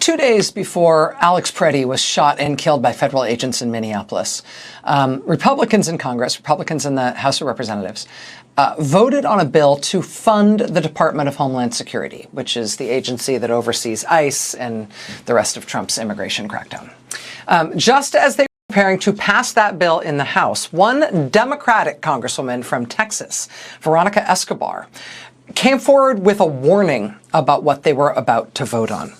2 days before Alex Preddy was shot and killed by federal agents in Minneapolis, Republicans in Congress, Republicans in the House of Representatives, voted on a bill to fund the Department of Homeland Security, which is the agency that oversees ICE and the rest of Trump's immigration crackdown. Just as they were preparing to pass that bill in the House, one Democratic congresswoman from Texas, Veronica Escobar, came forward with a warning about what they were about to vote on.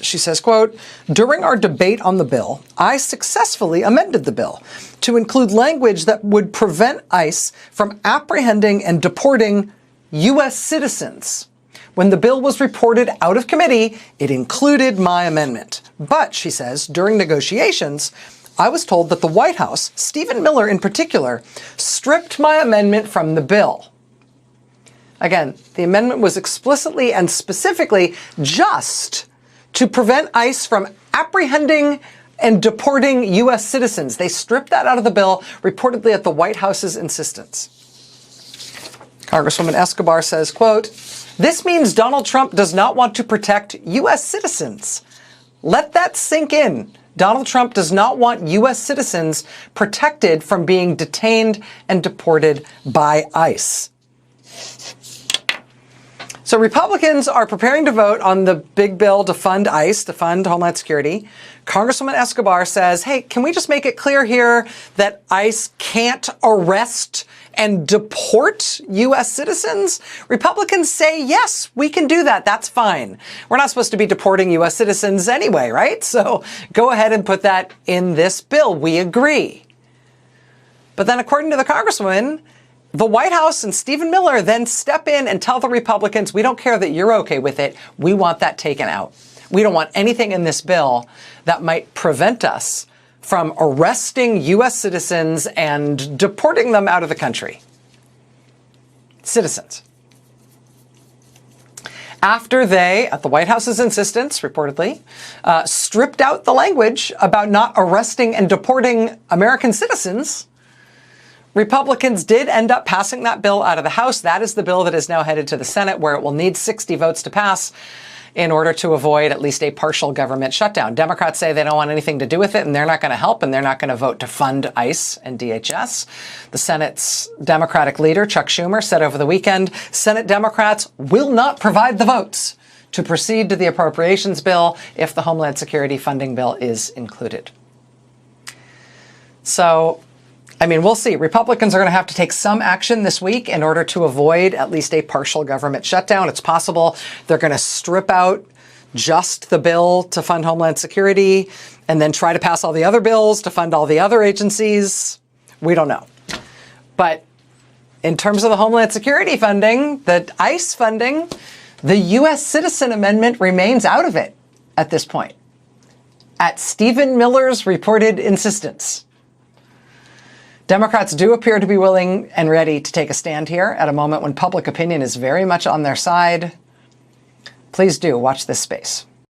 She says, quote, "During our debate on the bill, I successfully amended the bill to include language that would prevent ICE from apprehending and deporting U.S. citizens. When the bill was reported out of committee, it included my amendment. But," she says, "during negotiations, I was told that the White House, Stephen Miller in particular, stripped my amendment from the bill." Again, the amendment was explicitly and specifically just to prevent ICE from apprehending and deporting U.S. citizens. They stripped that out of the bill, reportedly at the White House's insistence. Congresswoman Escobar says, quote, "This means Donald Trump does not want to protect U.S. citizens. Let that sink in. Donald Trump does not want U.S. citizens protected from being detained and deported by ICE." So Republicans are preparing to vote on the big bill to fund ICE, to fund Homeland Security. Congresswoman Escobar says, hey, can we just make it clear here that ICE can't arrest and deport U.S. citizens? Republicans say, yes, we can do that. That's fine. We're not supposed to be deporting U.S. citizens anyway, right? So go ahead and put that in this bill. We agree. But then according to the Congresswoman, the White House and Stephen Miller then step in and tell the Republicans, we don't care that you're okay with it. We want that taken out. We don't want anything in this bill that might prevent us from arresting U.S. citizens and deporting them out of the country. Citizens. After they, at the White House's insistence, reportedly, stripped out the language about not arresting and deporting American citizens, Republicans did end up passing that bill out of the House. That is the bill that is now headed to the Senate, where it will need 60 votes to pass in order to avoid at least a partial government shutdown. Democrats say they don't want anything to do with it, and they're not going to help, and they're not going to vote to fund ICE and DHS. The Senate's Democratic leader, Chuck Schumer, said over the weekend, Senate Democrats will not provide the votes to proceed to the appropriations bill if the Homeland Security funding bill is included. So, I mean, we'll see. Republicans are going to have to take some action this week in order to avoid at least a partial government shutdown. It's possible they're going to strip out just the bill to fund Homeland Security and then try to pass all the other bills to fund all the other agencies. We don't know. But in terms of the Homeland Security funding, the ICE funding, the U.S. Citizen Amendment remains out of it at this point, at Stephen Miller's reported insistence. Democrats do appear to be willing and ready to take a stand here at a moment when public opinion is very much on their side. Please do watch this space.